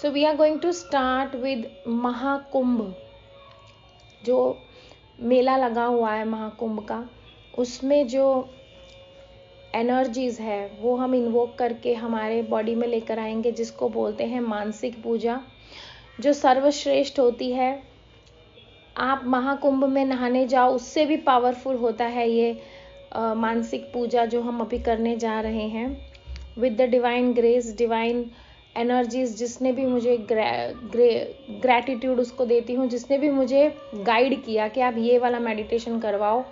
So we are going to start with Mahakumbh. जो मेला लगा हुआ है महाकुंभ का, उसमें जो एनर्जीज है वो हम इन्वोक करके हमारे बॉडी में लेकर आएंगे, जिसको बोलते हैं मानसिक पूजा, जो सर्वश्रेष्ठ होती है. आप महाकुंभ में नहाने जाओ, उससे भी पावरफुल होता है ये मानसिक पूजा जो हम अभी करने जा रहे हैं. With the divine grace, divine energies, जिसने भी मुझे ग्रैटिट्यूड उसको देती हूँ, जिसने भी मुझे गाइड किया कि आप ये वाला मेडिटेशन करवाओ,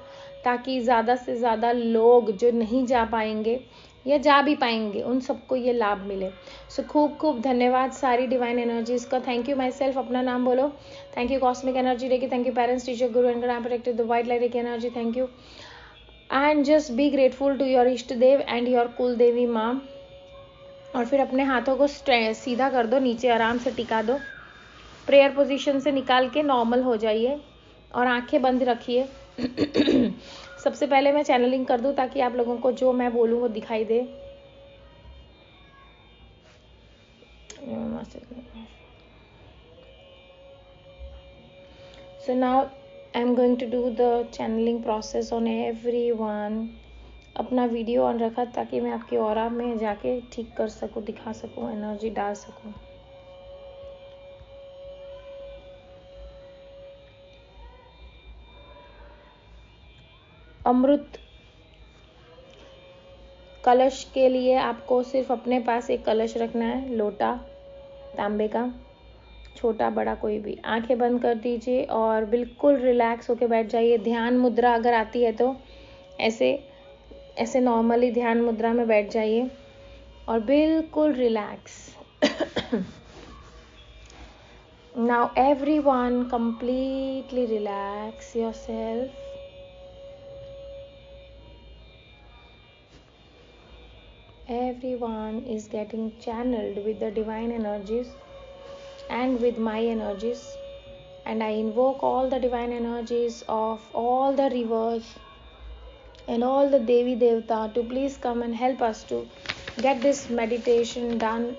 ताकि ज़्यादा से ज़्यादा लोग जो नहीं जा पाएंगे या जा भी पाएंगे उन सबको ये लाभ मिले. सो खूब खूब धन्यवाद सारी डिवाइन एनर्जीज का. Thank you myself. अपना नाम बोलो. Thank you cosmic energy reiki. Thank you parents, teacher, guru and grand protector, the white light reiki energy. Thank you. And just be grateful to your इष्ट देव and your कुल देवी माँ. और फिर अपने हाथों को सीधा कर दो, नीचे आराम से टिका दो. प्रेयर पोजीशन से निकाल के नॉर्मल हो जाइए और आंखें बंद रखिए. सबसे पहले मैं चैनलिंग कर दूं ताकि आप लोगों को जो मैं बोलूं वो दिखाई दे. So now I'm going to do the channeling process on everyone. अपना वीडियो ऑन रखा ताकि मैं आपके ऑरा में जाके ठीक कर सकूं, दिखा सकूं, एनर्जी डाल सकूं. अमृत कलश के लिए आपको सिर्फ अपने पास एक कलश रखना है, लोटा तांबे का, छोटा बड़ा कोई भी. आंखें बंद कर दीजिए और बिल्कुल रिलैक्स होके बैठ जाइए. ध्यान मुद्रा अगर आती है तो ऐसे ऐसे नॉर्मली ध्यान मुद्रा में बैठ जाइए और बिल्कुल relax. Now everyone completely relax yourself. Everyone is getting channeled with the divine energies and with my energies, and I invoke all the divine energies of all the rivers and all the Devi Devta to please come and help us to get this meditation done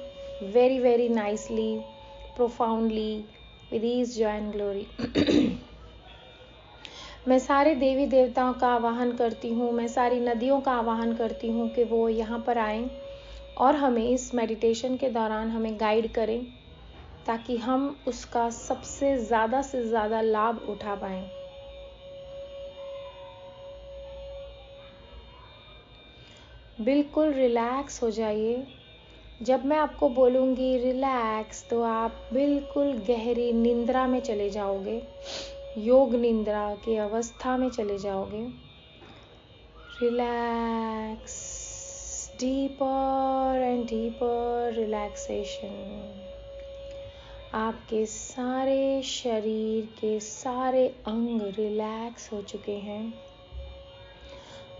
very very nicely, profoundly, with ease, joy and glory. मैं सारे देवी देवताओं का आवाहन करती हूँ, मैं सारी नदियों का आवाहन करती हूँ कि वो यहाँ पर आएं और हमें इस मेडिटेशन के दौरान हमें गाइड करें, ताकि हम उसका सबसे ज़्यादा से ज़्यादा लाभ उठा पाएं. बिल्कुल रिलैक्स हो जाइए. जब मैं आपको बोलूँगी रिलैक्स, तो आप बिल्कुल गहरी निंद्रा में चले जाओगे, योग निंद्रा की अवस्था में चले जाओगे. Relax, deeper and deeper relaxation. आपके सारे शरीर के सारे अंग रिलैक्स हो चुके हैं.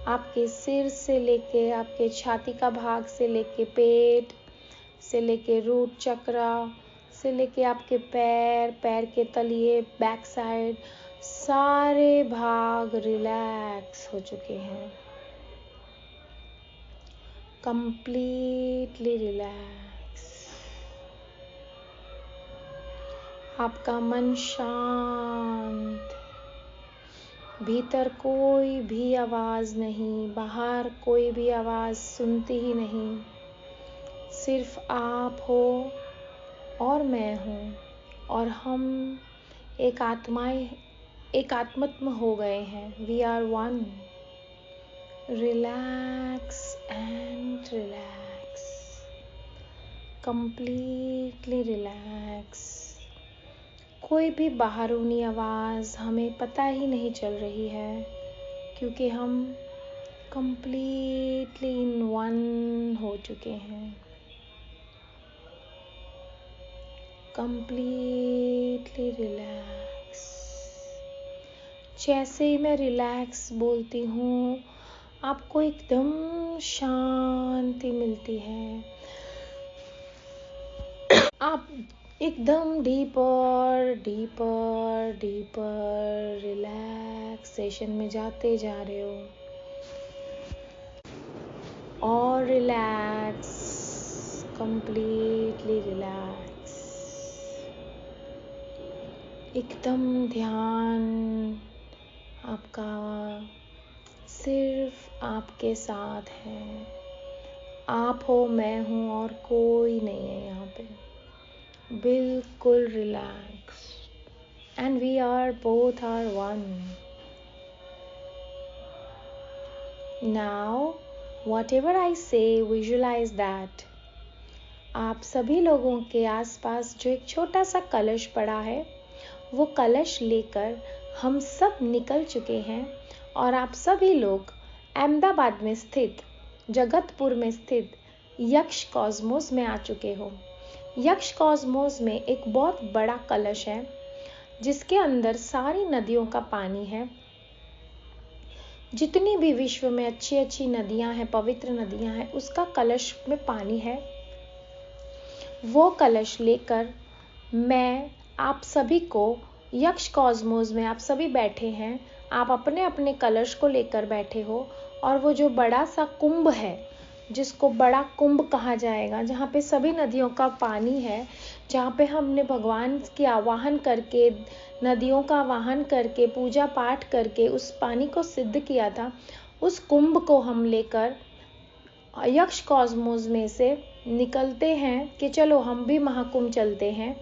आपके सिर से लेके आपके छाती का भाग से लेके पेट से लेके रूट चक्रा से लेके आपके पैर के तलिए, बैक साइड, सारे भाग रिलैक्स हो चुके हैं. Completely relax. आपका मन शांत. भीतर कोई भी आवाज नहीं, बाहर कोई भी आवाज सुनती ही नहीं. सिर्फ आप हो और मैं हूँ, और हम एकात्म हो गए हैं. We are one. Relax and relax. Completely relax. कोई भी बाहरूनी आवाज़ हमें पता ही नहीं चल रही है, क्योंकि हम कंप्लीटली इन वन हो चुके हैं. Completely relax. जैसे ही मैं रिलैक्स बोलती हूँ, आपको एकदम शांति मिलती है. आप एकदम डीपर डीपर डीपर रिलैक्सेशन में जाते जा रहे हो. और रिलैक्स, कंप्लीटली रिलैक्स. एकदम ध्यान आपका सिर्फ आपके साथ है। आप हो, मैं हूँ और कोई नहीं है यहाँ पे। बिल्कुल relax and we are both are one. Now whatever I say, visualize that। आप सभी लोगों के आसपास जो एक छोटा सा कलश पड़ा है, वो कलश लेकर हम सब निकल चुके हैं और आप सभी लोग अहमदाबाद में स्थित, जगतपुर में स्थित यक्ष कॉस्मोस में आ चुके हो। यक्ष कॉस्मोस में एक बहुत बड़ा कलश है जिसके अंदर सारी नदियों का पानी है। जितनी भी विश्व में अच्छी अच्छी नदियां हैं, पवित्र नदियां हैं, उसका कलश में पानी है। वो कलश लेकर मैं आप सभी को यक्ष कॉस्मोस में, आप सभी बैठे हैं, आप अपने अपने कलश को लेकर बैठे हो और वो जो बड़ा सा कुंभ है, जिसको बड़ा कुंभ कहा जाएगा, जहाँ पे सभी नदियों का पानी है, जहाँ पे हमने भगवान की आवाहन करके, नदियों का आवाहन करके, पूजा पाठ करके उस पानी को सिद्ध किया था, उस कुंभ को हम लेकर यक्ष कॉस्मोस में से निकलते हैं कि चलो हम भी महाकुंभ चलते हैं।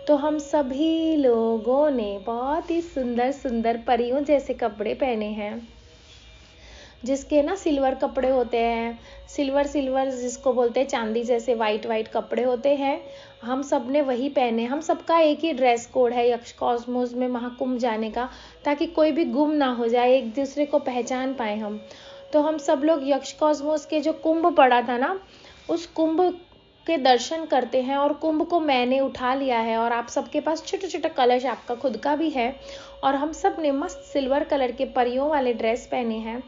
तो हम सभी लोगों ने बहुत ही सुंदर सुंदर परियों जैसे कपड़े पहने हैं, जिसके ना सिल्वर कपड़े होते हैं, सिल्वर जिसको बोलते हैं, चांदी जैसे वाइट कपड़े होते हैं। हम सब ने वही पहने। हम सबका एक ही ड्रेस कोड है यक्ष कॉस्मोस में महाकुंभ जाने का, ताकि कोई भी गुम ना हो जाए, एक दूसरे को पहचान पाए हम। तो हम सब लोग यक्ष कॉस्मोस के जो कुंभ पड़ा था ना, उस कुंभ के दर्शन करते हैं और कुंभ को मैंने उठा लिया है और आप सबके पास छोटा छोटा कलश आपका खुद का भी है और हम सब ने मस्त सिल्वर कलर के परियों वाले ड्रेस पहने हैं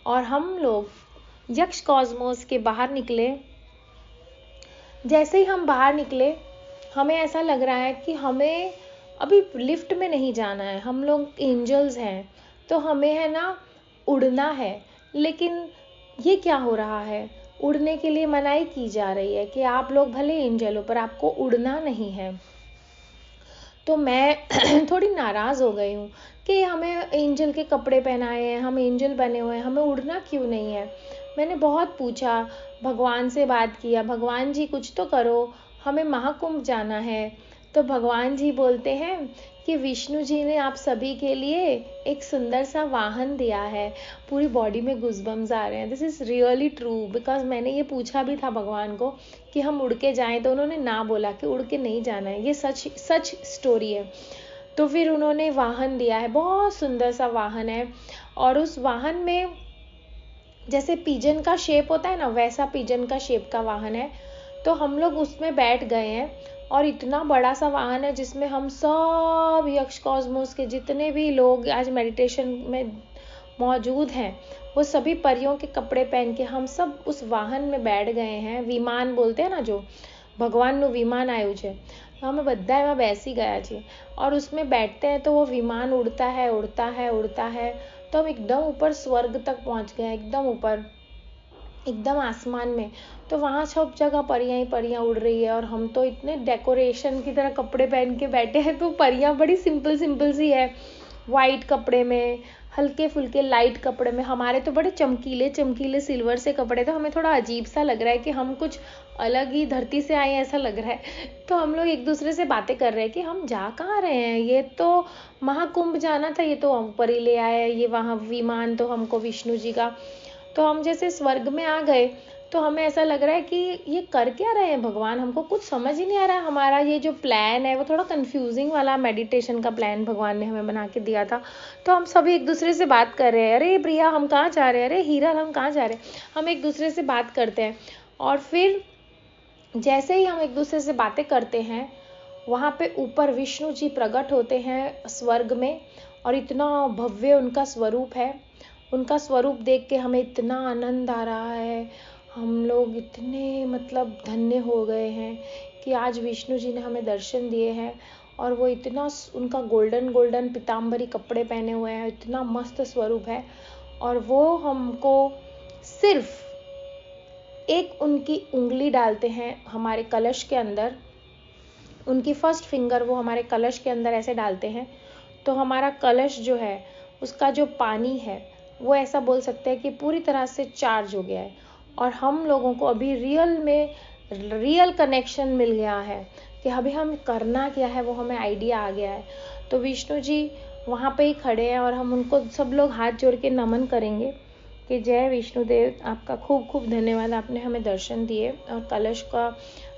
और हम लोग यक्ष कॉस्मोस के बाहर निकले। जैसे ही हम बाहर निकले, हमें ऐसा लग रहा है कि हमें अभी लिफ्ट में नहीं जाना है, हम लोग एंजल्स हैं, तो हमें है ना उड़ना है। लेकिन ये क्या हो रहा है, उड़ने के लिए मनाही की जा रही है कि आप लोग भले एंजल हो पर आपको उड़ना नहीं है। तो मैं थोड़ी नाराज़ हो गई हूँ कि हमें एंजल के कपड़े पहनाए हैं, हम एंजल बने हुए हैं, हमें उड़ना क्यों नहीं है। मैंने बहुत पूछा, भगवान से बात किया, भगवान जी कुछ तो करो, हमें महाकुंभ जाना है। तो भगवान जी बोलते हैं कि विष्णु जी ने आप सभी के लिए एक सुंदर सा वाहन दिया है। पूरी बॉडी में गूज़बम्स आ रहे हैं। This is really true, because मैंने ये पूछा भी था भगवान को कि हम उड़ के जाएं, तो उन्होंने ना बोला कि उड़ के नहीं जाना है, ये सच स्टोरी है। तो फिर उन्होंने वाहन दिया है, बहुत सुंदर सा वाहन है और उस वाहन में जैसे पिजन का शेप होता है ना, वैसा पिजन का शेप का वाहन है। तो हम लोग उसमें बैठ गए हैं और इतना बड़ा सा वाहन है जिसमें हम सब यक्ष कॉस्मोस के जितने भी लोग आज मेडिटेशन में मौजूद हैं, वो सभी परियों के कपड़े पहन के हम सब उस वाहन में बैठ गए हैं। विमान बोलते हैं ना, जो भगवान विमान आयु है, तो हमें बधा एवं बेसी गया जी और उसमें बैठते हैं तो वो विमान उड़ता है उड़ता है उड़ता है। तो हम एकदम ऊपर स्वर्ग तक पहुंच गए, एकदम ऊपर, एकदम आसमान में। तो वहाँ सब जगह परियां ही परियां उड़ रही है और हम तो इतने डेकोरेशन की तरह कपड़े पहन के बैठे हैं। तो परियां बड़ी सिंपल सी है, वाइट कपड़े में, हल्के फुल्के लाइट कपड़े में। हमारे तो बड़े चमकीले सिल्वर से कपड़े, तो हमें थोड़ा अजीब सा लग रहा है कि हम कुछ अलग ही धरती से आए ऐसा लग रहा है। तो हम लोग एक दूसरे से बातें कर रहे हैं कि हम जा कहाँ रहे हैं, ये तो महाकुंभ जाना था, ये तो ऊपर ही ले आए, ये वहाँ विमान तो हमको विष्णु जी का। तो हम जैसे स्वर्ग में आ गए, तो हमें ऐसा लग रहा है कि ये कर क्या रहे हैं भगवान, हमको कुछ समझ ही नहीं आ रहा है। हमारा ये जो प्लान है वो थोड़ा कंफ्यूजिंग वाला मेडिटेशन का प्लान भगवान ने हमें बना के दिया था। तो हम सभी एक दूसरे से बात कर रहे हैं, अरे प्रिया हम कहाँ जा रहे हैं, अरे हीरा हम कहाँ जा रहे हैं। हम एक दूसरे से बात करते हैं और फिर जैसे ही हम एक दूसरे से बातें करते हैं, वहाँ पे ऊपर विष्णु जी प्रकट होते हैं स्वर्ग में और इतना भव्य उनका स्वरूप है। उनका स्वरूप देख के हमें इतना आनंद आ रहा है, हम लोग इतने मतलब धन्य हो गए हैं कि आज विष्णु जी ने हमें दर्शन दिए हैं। और वो इतना, उनका गोल्डन पीताम्बरी कपड़े पहने हुए हैं, इतना मस्त स्वरूप है। और वो हमको सिर्फ एक उनकी उंगली डालते हैं हमारे कलश के अंदर उनकी फर्स्ट फिंगर वो हमारे कलश के अंदर ऐसे डालते हैं, तो हमारा कलश जो है उसका जो पानी है वो ऐसा बोल सकते हैं कि पूरी तरह से चार्ज हो गया है, और हम लोगों को अभी रियल कनेक्शन मिल गया है कि अभी हम करना क्या है वो हमें आइडिया आ गया है। तो विष्णु जी वहाँ पे ही खड़े हैं और हम उनको सब लोग हाथ जोड़ के नमन करेंगे कि जय विष्णुदेव, आपका खूब खूब धन्यवाद, आपने हमें दर्शन दिए और कलश का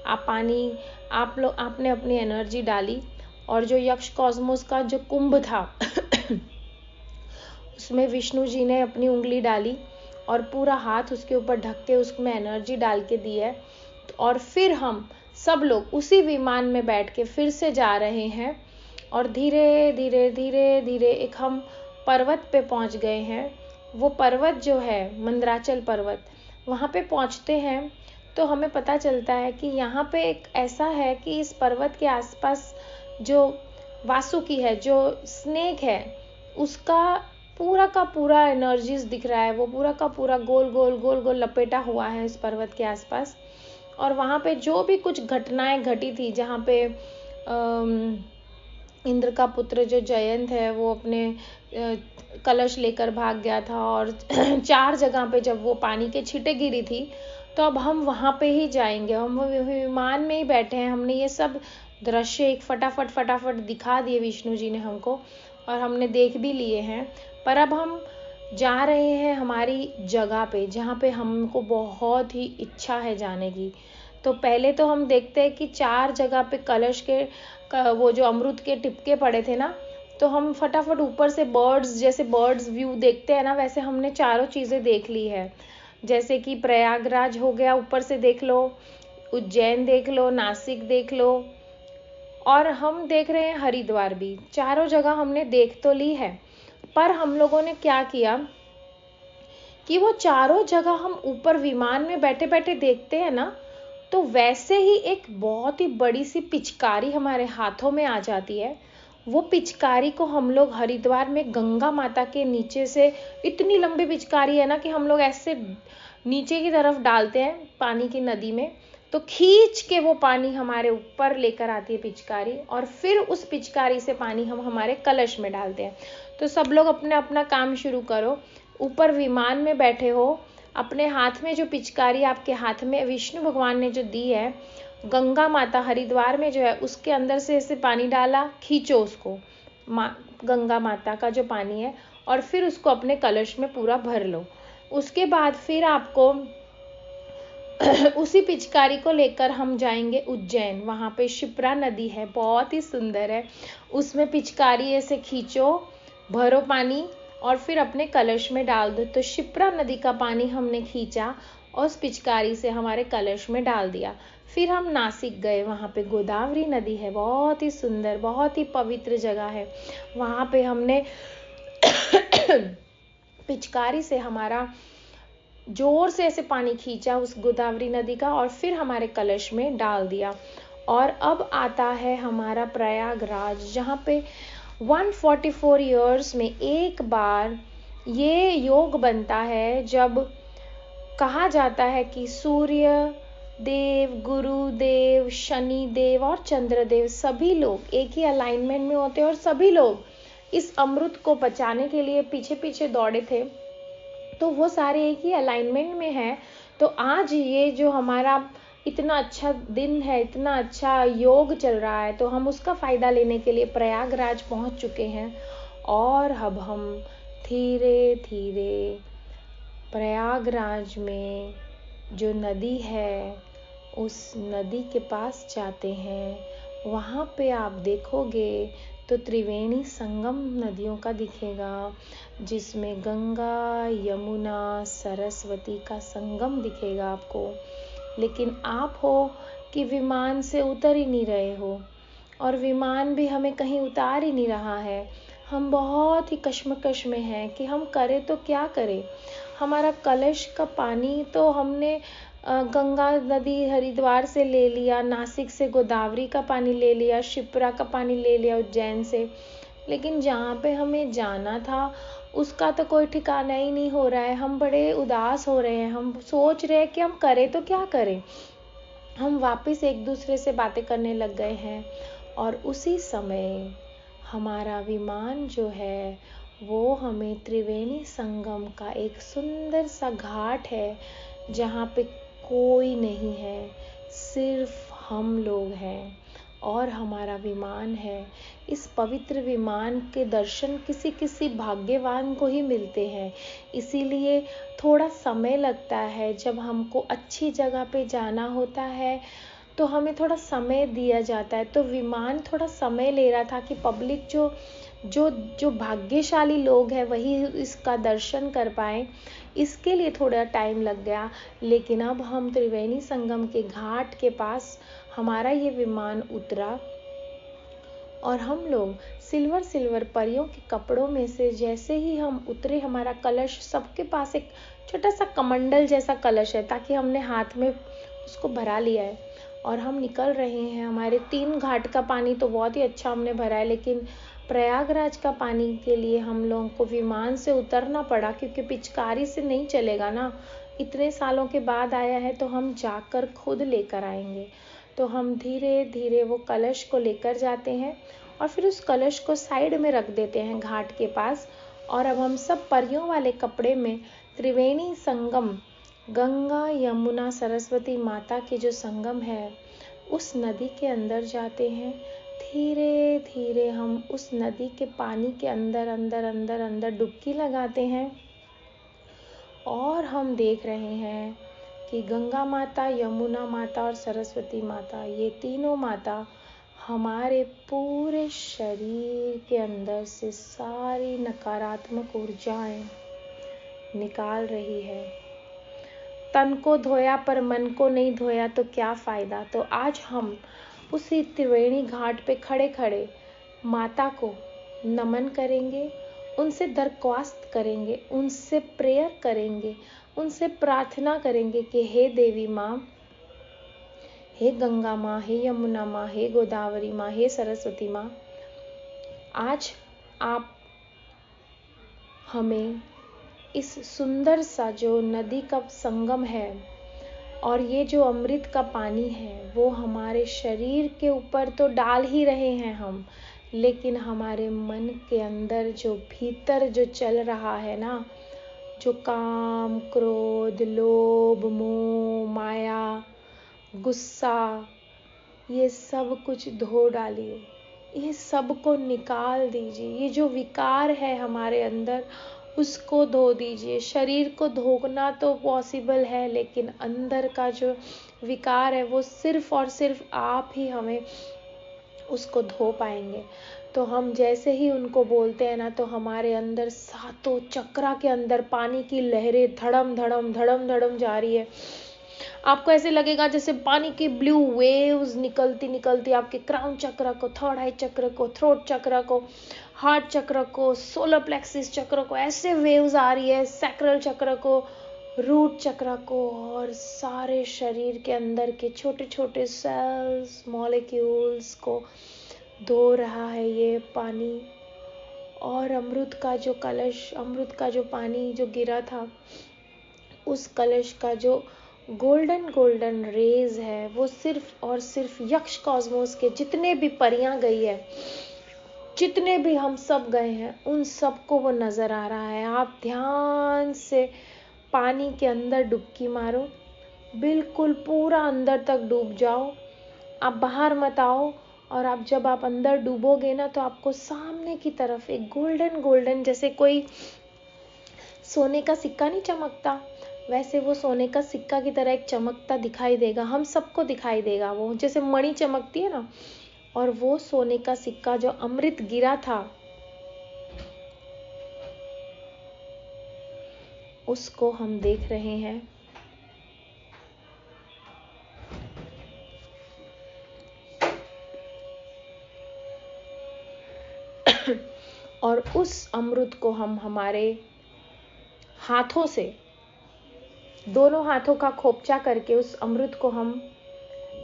आप पानी आपने अपनी एनर्जी डाली, और जो यक्ष कॉस्मोस का जो कुंभ था उसमें विष्णु जी ने अपनी उंगली डाली और पूरा हाथ उसके ऊपर ढक के उसमें एनर्जी डाल के दी है। और फिर हम सब लोग उसी विमान में बैठ के फिर से जा रहे हैं और धीरे धीरे धीरे धीरे एक हम पर्वत पे पहुंच गए हैं। वो पर्वत जो है मंदराचल पर्वत, वहाँ पे पहुँचते हैं तो हमें पता चलता है कि यहाँ पे एक ऐसा है कि इस पर्वत के आसपास जो वासुकी है, जो स्नेक है, उसका पूरा का पूरा एनर्जीज दिख रहा है। वो पूरा का पूरा गोल गोल गोल गोल लपेटा हुआ है इस पर्वत के आसपास। और वहाँ पे जो भी कुछ घटनाएं घटी थी, जहाँ पे इंद्र का पुत्र जो जयंत है वो अपने कलश लेकर भाग गया था, और 4 जगह पे जब वो पानी के छींटे गिरी थी, तो अब हम वहाँ पे ही जाएंगे। हम विमान में ही बैठे हैं, हमने ये सब दृश्य एक फटाफट दिखा दिए विष्णु जी ने हमको, और हमने देख भी लिए हैं। पर अब हम जा रहे हैं हमारी जगह पे, जहाँ पे हमको बहुत ही इच्छा है जाने की। तो पहले तो हम देखते हैं कि 4 जगह पे कलश के वो जो अमृत के टिपके पड़े थे ना, तो हम फटाफट ऊपर से जैसे बर्ड्स व्यू देखते हैं ना, वैसे हमने चारों चीज़ें देख ली है। जैसे कि प्रयागराज हो गया, ऊपर से देख लो, उज्जैन देख लो, नासिक देख लो, और हम देख रहे हैं हरिद्वार भी। चारों जगह हमने देख तो ली है, पर हम लोगों ने क्या किया कि वो चारों जगह हम ऊपर विमान में बैठे बैठे देखते हैं ना, तो वैसे ही एक बहुत ही बड़ी सी पिचकारी हमारे हाथों में आ जाती है। वो पिचकारी को हम लोग हरिद्वार में गंगा माता के नीचे से, इतनी लंबी पिचकारी है ना कि हम लोग ऐसे नीचे की तरफ डालते हैं पानी की नदी में, तो खींच के वो पानी हमारे ऊपर लेकर आती है पिचकारी, और फिर उस पिचकारी से पानी हम हमारे कलश में डालते हैं। तो सब लोग अपना अपना काम शुरू करो। ऊपर विमान में बैठे हो, अपने हाथ में जो पिचकारी आपके हाथ में विष्णु भगवान ने जो दी है, गंगा माता हरिद्वार में जो है उसके अंदर से ऐसे पानी डाला, खींचो उसको, गंगा माता का जो पानी है, और फिर उसको अपने कलश में पूरा भर लो। उसके बाद फिर आपको उसी पिचकारी को लेकर हम जाएंगे उज्जैन। वहाँ पे शिप्रा नदी है, बहुत ही सुंदर है। उसमें पिचकारी ऐसे खींचो, भरो पानी, और फिर अपने कलश में डाल दो। तो शिप्रा नदी का पानी हमने खींचा और उस पिचकारी से हमारे कलश में डाल दिया। फिर हम नासिक गए, वहाँ पे गोदावरी नदी है, बहुत ही सुंदर, बहुत ही पवित्र जगह है। वहाँ पे हमने पिचकारी से हमारा जोर से ऐसे पानी खींचा उस गोदावरी नदी का, और फिर हमारे कलश में डाल दिया। और अब आता है हमारा प्रयागराज, जहाँ पे 144 ईयर्स में एक बार ये योग बनता है, जब कहा जाता है कि सूर्य देव, गुरुदेव, शनि देव और चंद्रदेव सभी लोग एक ही अलाइनमेंट में होते हैं, और सभी लोग इस अमृत को बचाने के लिए पीछे पीछे दौड़े थे। तो वो सारे एक ही अलाइनमेंट में है। तो आज ये जो हमारा इतना अच्छा दिन है, इतना अच्छा योग चल रहा है, तो हम उसका फ़ायदा लेने के लिए प्रयागराज पहुंच चुके हैं। और अब हम धीरे धीरे प्रयागराज में जो नदी है उस नदी के पास जाते हैं। वहाँ पे आप देखोगे तो त्रिवेणी संगम नदियों का दिखेगा, जिसमें गंगा, यमुना, सरस्वती का संगम दिखेगा आपको। लेकिन आप हो कि विमान से उतर ही नहीं रहे हो, और विमान भी हमें कहीं उतार ही नहीं रहा है। हम बहुत ही कश्मकश में हैं कि हम करें तो क्या करें। हमारा कलश का पानी तो हमने गंगा नदी हरिद्वार से ले लिया, नासिक से गोदावरी का पानी ले लिया, शिप्रा का पानी ले लिया उज्जैन से, लेकिन जहाँ पे हमें जाना था उसका तो कोई ठिकाना ही नहीं हो रहा है। हम बड़े उदास हो रहे हैं, हम सोच रहे हैं कि हम करें तो क्या करें। हम वापस एक दूसरे से बातें करने लग गए हैं। और उसी समय हमारा विमान जो है वो हमें त्रिवेणी संगम का एक सुंदर सा घाट है जहाँ पे कोई नहीं है, सिर्फ हम लोग हैं और हमारा विमान है। इस पवित्र विमान के दर्शन किसी किसी भाग्यवान को ही मिलते हैं, इसीलिए थोड़ा समय लगता है। जब हमको अच्छी जगह पे जाना होता है तो हमें थोड़ा समय दिया जाता है। तो विमान थोड़ा समय ले रहा था कि पब्लिक जो जो जो भाग्यशाली लोग हैं वही इसका दर्शन कर पाए, इसके लिए थोड़ा टाइम लग गया। लेकिन अब हम त्रिवेणी संगम के घाट के पास हमारा ये विमान उतरा और हम लोग सिल्वर सिल्वर परियों के कपड़ों में से जैसे ही हम उतरे, हमारा कलश, सबके पास एक छोटा सा कमंडल जैसा कलश है ताकि हमने हाथ में उसको भरा लिया है और हम निकल रहे हैं। हमारे 3 घाट का पानी तो बहुत ही अच्छा हमने भरा है, लेकिन प्रयागराज का पानी के लिए हम लोगों को विमान से उतरना पड़ा क्योंकि पिचकारी से नहीं चलेगा ना। इतने सालों के बाद आया है तो हम जाकर खुद लेकर आएंगे। तो हम धीरे धीरे वो कलश को लेकर जाते हैं और फिर उस कलश को साइड में रख देते हैं घाट के पास। और अब हम सब परियों वाले कपड़े में त्रिवेणी संगम, गंगा यमुना सरस्वती माता के जो संगम है उस नदी के अंदर जाते हैं। धीरे धीरे हम उस नदी के पानी के अंदर अंदर अंदर अंदर डुबकी लगाते हैं और हम देख रहे हैं कि गंगा माता, यमुना माता और सरस्वती माता, ये तीनों माता हमारे पूरे शरीर के अंदर से सारी नकारात्मक ऊर्जाएं निकाल रही है। तन को धोया पर मन को नहीं धोया तो क्या फायदा। तो आज हम उसी त्रिवेणी घाट पे खड़े खड़े माता को नमन करेंगे, उनसे दरख्वास्त करेंगे, उनसे प्रेयर करेंगे, उनसे प्रार्थना करेंगे कि हे देवी माँ, हे गंगा माँ, हे यमुना माँ, हे गोदावरी माँ, हे सरस्वती माँ, आज आप हमें इस सुंदर सा जो नदी का संगम है और ये जो अमृत का पानी है वो हमारे शरीर के ऊपर तो डाल ही रहे हैं हम, लेकिन हमारे मन के अंदर जो भीतर जो चल रहा है ना, जो काम, क्रोध, लोभ, मोह, माया, गुस्सा, ये सब कुछ धो डालिए, ये सब को निकाल दीजिए। ये जो विकार है हमारे अंदर उसको धो दीजिए। शरीर को धोना तो पॉसिबल है, लेकिन अंदर का जो विकार है वो सिर्फ और सिर्फ आप ही हमें उसको धो पाएंगे। तो हम जैसे ही उनको बोलते हैं ना, तो हमारे अंदर सातों चक्रा के अंदर पानी की लहरें धड़म धड़म धड़म धड़म जा रही है। आपको ऐसे लगेगा जैसे पानी की ब्लू वेव्स निकलती निकलती आपके क्राउन चक्र को, थर्ड आई चक्र को, थ्रोट चक्र को, हार्ट चक्र को, सोलर प्लेक्सिस चक्र को ऐसे वेव्स आ रही है, सैक्रल चक्र को, रूट चक्र को, और सारे शरीर के अंदर के छोटे छोटे सेल्स, मॉलिक्यूल्स को धो रहा है ये पानी। और अमृत का जो कलश, अमृत का जो पानी जो गिरा था, उस कलश का जो गोल्डन गोल्डन रेज है वो सिर्फ और सिर्फ यक्ष कॉस्मोस के जितने भी परियां गई है, जितने भी हम सब गए हैं, उन सबको वो नजर आ रहा है। आप ध्यान से पानी के अंदर डुबकी मारो, बिल्कुल पूरा अंदर तक डूब जाओ, आप बाहर मत आओ। और आप जब आप अंदर डूबोगे ना, तो आपको सामने की तरफ एक गोल्डन गोल्डन, जैसे कोई सोने का सिक्का नहीं चमकता, वैसे वो सोने का सिक्का की तरह एक चमकता दिखाई देगा। हम सबको दिखाई देगा वो, जैसे मणि चमकती है ना। और वो सोने का सिक्का जो अमृत गिरा था, उसको हम देख रहे हैं। और उस अमृत को हम हमारे हाथों से, दोनों हाथों का खोपचा करके उस अमृत को हम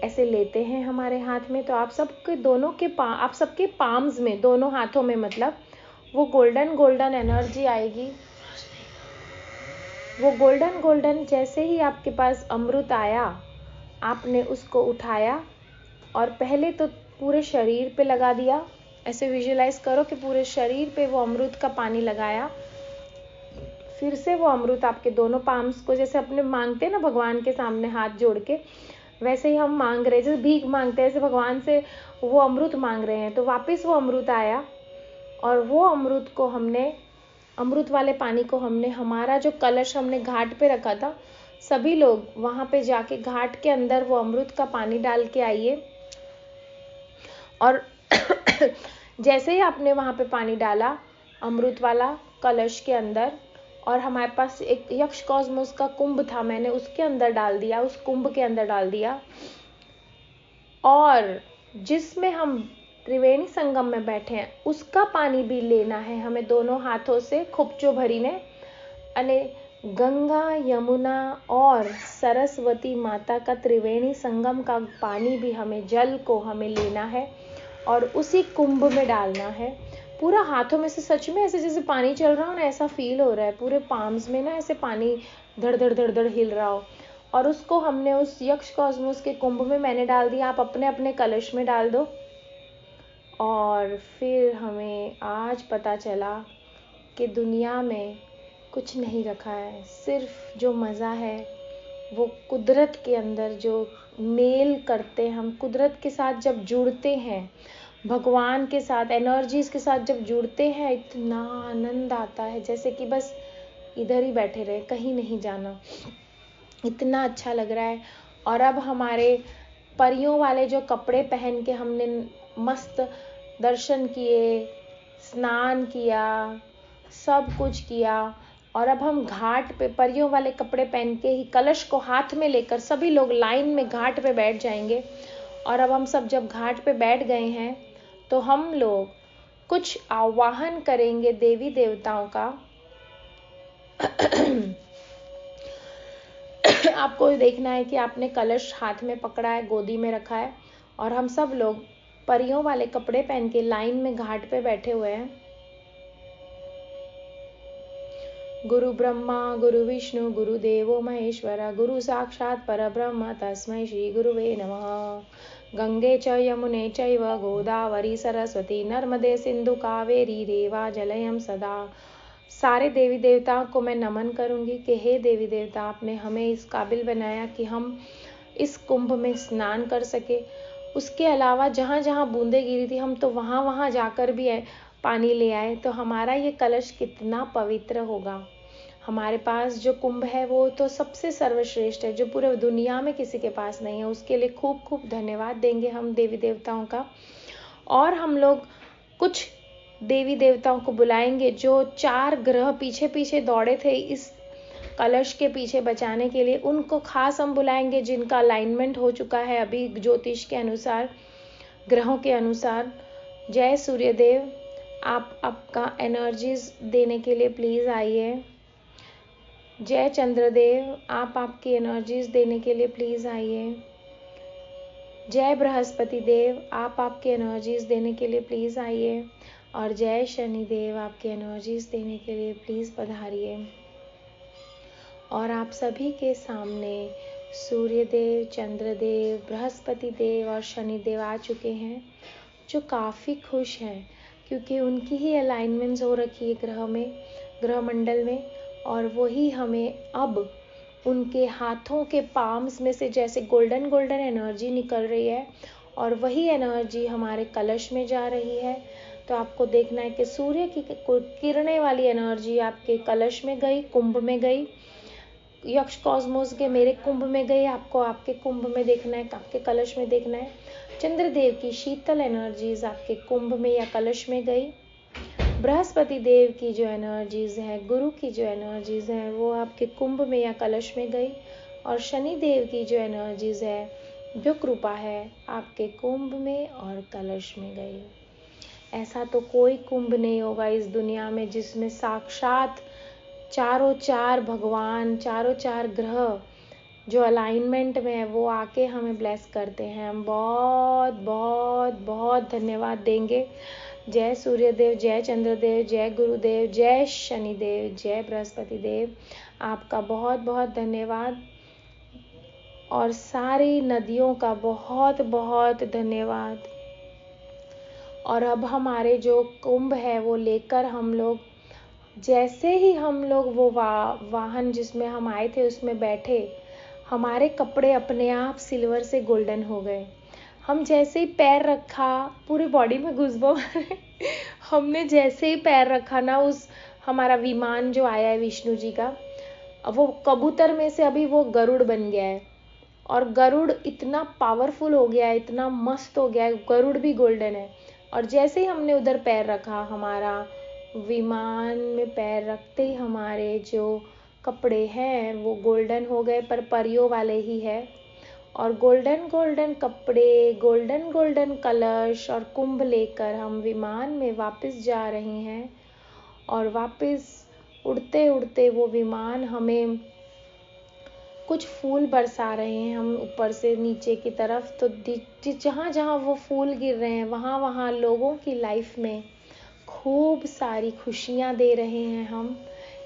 ऐसे लेते हैं हमारे हाथ में। तो आप सबके दोनों के आप सबके पाम्स में, दोनों हाथों में, मतलब वो गोल्डन गोल्डन एनर्जी आएगी। वो गोल्डन गोल्डन जैसे ही आपके पास अमृत आया, आपने उसको उठाया और पहले तो पूरे शरीर पे लगा दिया। ऐसे विजुअलाइज करो कि पूरे शरीर पे वो अमृत का पानी लगाया। फिर से वो अमृत आपके दोनों पाम्स को, जैसे अपने मांगते हैं ना भगवान के सामने हाथ जोड़ के, वैसे ही हम मांग रहे हैं, जैसे भीख मांगते हैं, ऐसे भगवान से वो अमृत मांग रहे हैं। तो वापस वो अमृत आया और वो अमृत को हमने, अमृत वाले पानी को हमने, हमारा जो कलश हमने घाट पे रखा था, सभी लोग वहां पे जाके घाट के अंदर वो अमृत का पानी डाल के आइए। और जैसे ही आपने वहां पे पानी डाला अमृत वाला कलश के अंदर, और हमारे पास एक यक्ष कॉस्मोस का कुंभ था, मैंने उसके अंदर डाल दिया, उस कुंभ के अंदर डाल दिया, और जिसमें हम त्रिवेणी संगम में बैठे हैं उसका पानी भी लेना है हमें दोनों हाथों से खुपचो भरीने। अने गंगा यमुना और सरस्वती माता का त्रिवेणी संगम का पानी भी हमें, जल को हमें लेना है और उसी कुंभ में डालना है। पूरा हाथों में से सच में ऐसे जैसे पानी चल रहा हो ना, ऐसा फील हो रहा है, पूरे पाम्स में ना ऐसे पानी धड़ धड़ धड़ धड़ हिल रहा हो। और उसको हमने उस यक्ष कॉस्मोस के कुंभ में मैंने डाल दिया, आप अपने अपने कलश में डाल दो। और फिर हमें आज पता चला कि दुनिया में कुछ नहीं रखा है, सिर्फ जो मज़ा है वो कुदरत के अंदर जो मेल करते हैं हम, कुदरत के साथ जब जुड़ते हैं, भगवान के साथ, एनर्जीज के साथ जब जुड़ते हैं, इतना आनंद आता है जैसे कि बस इधर ही बैठे रहे, कहीं नहीं जाना, इतना अच्छा लग रहा है। और अब हमारे परियों वाले जो कपड़े पहन के हमने मस्त दर्शन किए, स्नान किया, सब कुछ किया, और अब हम घाट पे परियों वाले कपड़े पहन के ही कलश को हाथ में लेकर सभी लोग लाइन में घाट पे बैठ जाएंगे। और अब हम सब जब घाट पे बैठ गए हैं तो हम लोग कुछ आवाहन करेंगे देवी देवताओं का। आपको देखना है कि आपने कलश हाथ में पकड़ा है, गोदी में रखा है, और हम सब लोग परियों वाले कपड़े पहन के लाइन में घाट पे बैठे हुए हैं। गुरु ब्रह्मा गुरु विष्णु गुरु देवो महेश्वर गुरु साक्षात् परब्रह्म तस्मै श्री गुरुवे नमः। गंगे च यमुने चैव गोदावरी सरस्वती नर्मदे सिंधु कावेरी रेवा जलयम सदा। सारे देवी देवताओं को मैं नमन करूंगी कि हे देवी देवता, आपने हमें इस काबिल बनाया कि हम इस कुंभ में स्नान कर सके। उसके अलावा जहाँ जहाँ बूंदें गिरी थी हम तो वहाँ वहाँ जाकर भी पानी ले आए, तो हमारा ये कलश कितना पवित्र होगा। हमारे पास जो कुंभ है वो तो सबसे सर्वश्रेष्ठ है, जो पूरे दुनिया में किसी के पास नहीं है। उसके लिए खूब खूब धन्यवाद देंगे हम देवी देवताओं का। और हम लोग कुछ देवी देवताओं को बुलाएंगे जो 4 ग्रह पीछे पीछे दौड़े थे इस कलश के पीछे बचाने के लिए, उनको खास हम बुलाएंगे जिनका अलाइनमेंट हो चुका है अभी ज्योतिष के अनुसार, ग्रहों के अनुसार। जय सूर्यदेव, आप आपका एनर्जीज देने के लिए प्लीज आइए। जय चंद्रदेव, आप आपकी एनर्जीज देने के लिए प्लीज आइए। जय बृहस्पति देव, आप आपकी एनर्जीज देने के लिए प्लीज आइए। और जय शनिदेव, आपकी एनर्जीज देने के लिए प्लीज पधारिए। और आप सभी के सामने सूर्यदेव, चंद्रदेव, बृहस्पति देव और शनिदेव आ चुके हैं, जो काफ़ी खुश हैं क्योंकि उनकी ही अलाइनमेंट्स हो रखी है ग्रह में, ग्रह मंडल में, और वही हमें अब उनके हाथों के पाम्स में से जैसे गोल्डन गोल्डन एनर्जी निकल रही है और वही एनर्जी हमारे कलश में जा रही है। तो आपको देखना है कि सूर्य की किरणें वाली एनर्जी आपके कलश में गई, कुंभ में गई, यक्ष कॉस्मोस के मेरे कुंभ में गई, आपको आपके कुंभ में देखना है, आपके कलश में देखना है। चंद्रदेव की शीतल एनर्जीज आपके कुंभ में या कलश में गई। बृहस्पति देव की जो एनर्जीज है, गुरु की जो एनर्जीज है, वो आपके कुंभ में या कलश में गई। और शनि देव की जो एनर्जीज है, जो कृपा है, आपके कुंभ में और कलश में गई। ऐसा तो कोई कुंभ नहीं होगा इस दुनिया में जिसमें साक्षात चारों 4 भगवान, चारों 4 ग्रह जो अलाइनमेंट में है वो आके हमें ब्लेस करते हैं। हम बहुत बहुत बहुत धन्यवाद देंगे। जय सूर्यदेव, जय चंद्रदेव, जय गुरुदेव, जय शनिदेव, जय बृहस्पति देव, आपका बहुत बहुत धन्यवाद। और सारी नदियों का बहुत बहुत धन्यवाद। और अब हमारे जो कुंभ है वो लेकर हम लोग, जैसे ही हम लोग वो वाहन जिसमें हम आए थे उसमें बैठे, हमारे कपड़े अपने आप सिल्वर से गोल्डन हो गए। हम जैसे ही पैर रखा, पूरी बॉडी में घुसबो हमने जैसे ही पैर रखा ना, उस हमारा विमान जो आया है विष्णु जी का, वो कबूतर में से अभी वो गरुड़ बन गया है। और गरुड़ इतना पावरफुल हो गया है, इतना मस्त हो गया है, गरुड़ भी गोल्डन है। और जैसे ही हमने उधर पैर रखा, हमारा विमान में पैर रखते ही हमारे जो कपड़े हैं वो गोल्डन हो गए, पर परियों वाले ही है। और गोल्डन गोल्डन कपड़े, गोल्डन गोल्डन कलश और कुंभ लेकर हम विमान में वापस जा रहे हैं। और वापस उड़ते उड़ते वो विमान हमें कुछ फूल बरसा रहे हैं, हम ऊपर से नीचे की तरफ। तो जहाँ जहाँ वो फूल गिर रहे हैं वहाँ वहाँ लोगों की लाइफ में खूब सारी खुशियाँ दे रहे हैं हम,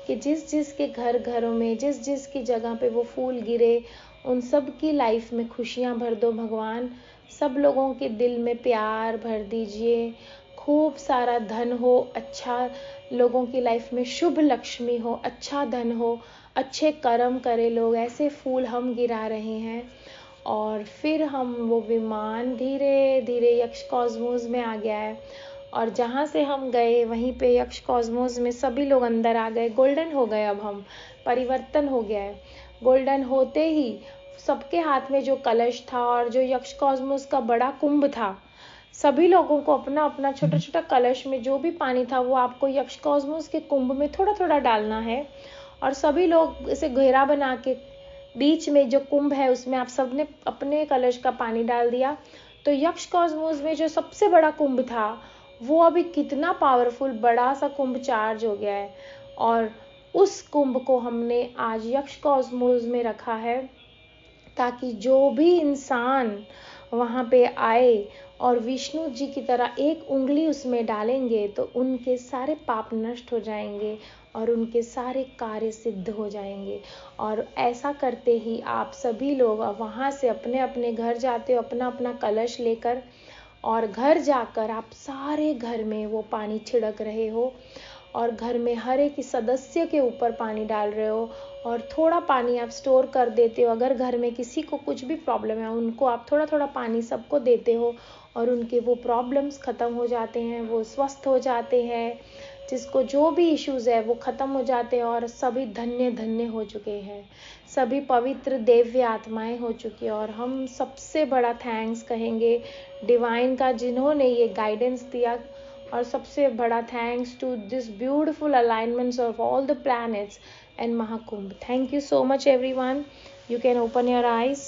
कि जिस जिस के घरों में, जिस जिस की जगह पे वो फूल गिरे, उन सब की लाइफ में खुशियाँ भर दो भगवान। सब लोगों के दिल में प्यार भर दीजिए, खूब सारा धन हो, अच्छा लोगों की लाइफ में शुभ लक्ष्मी हो, अच्छा धन हो, अच्छे कर्म करे लोग। ऐसे फूल हम गिरा रहे हैं। और फिर हम वो विमान धीरे धीरे यक्ष कॉस्मोस में आ गया है। और जहाँ से हम गए वहीं पे यक्ष कॉस्मोस में सभी लोग अंदर आ गए, गोल्डन हो गए। अब हम परिवर्तन हो गया है। गोल्डन होते ही सबके हाथ में जो कलश था और जो यक्ष कॉस्मोस का बड़ा कुंभ था, सभी लोगों को अपना अपना छोटा छोटा कलश में जो भी पानी था वो आपको यक्ष कॉस्मोस के कुंभ में थोड़ा थोड़ा डालना है। और सभी लोग इसे घेरा बना के बीच में जो कुंभ है उसमें आप सबने अपने कलश का पानी डाल दिया। तो यक्ष कॉस्मोस में जो सबसे बड़ा कुंभ था वो अभी कितना पावरफुल बड़ा सा कुंभ चार्ज हो गया है। और उस कुंभ को हमने आज यक्ष कॉस्मोस में रखा है, ताकि जो भी इंसान वहाँ पे आए और विष्णु जी की तरह एक उंगली उसमें डालेंगे तो उनके सारे पाप नष्ट हो जाएंगे और उनके सारे कार्य सिद्ध हो जाएंगे। और ऐसा करते ही आप सभी लोग वहाँ से अपने अपने घर जाते हो अपना अपना कलश लेकर, और घर जाकर आप सारे घर में वो पानी छिड़क रहे हो और घर में हर एक सदस्य के ऊपर पानी डाल रहे हो। और थोड़ा पानी आप स्टोर कर देते हो, अगर घर में किसी को कुछ भी प्रॉब्लम है उनको आप थोड़ा थोड़ा पानी सबको देते हो और उनके वो प्रॉब्लम्स ख़त्म हो जाते हैं, वो स्वस्थ हो जाते हैं, जिसको जो भी इश्यूज़ है वो ख़त्म हो जाते हैं और सभी धन्य धन्य हो चुके हैं, सभी पवित्र दिव्य आत्माएं हो चुकी हैं। और हम सबसे बड़ा थैंक्स कहेंगे डिवाइन का जिन्होंने ये गाइडेंस दिया, और सबसे बड़ा thanks to this beautiful alignments of all the planets and Mahakumbh. Thank you so much everyone. You can open your eyes.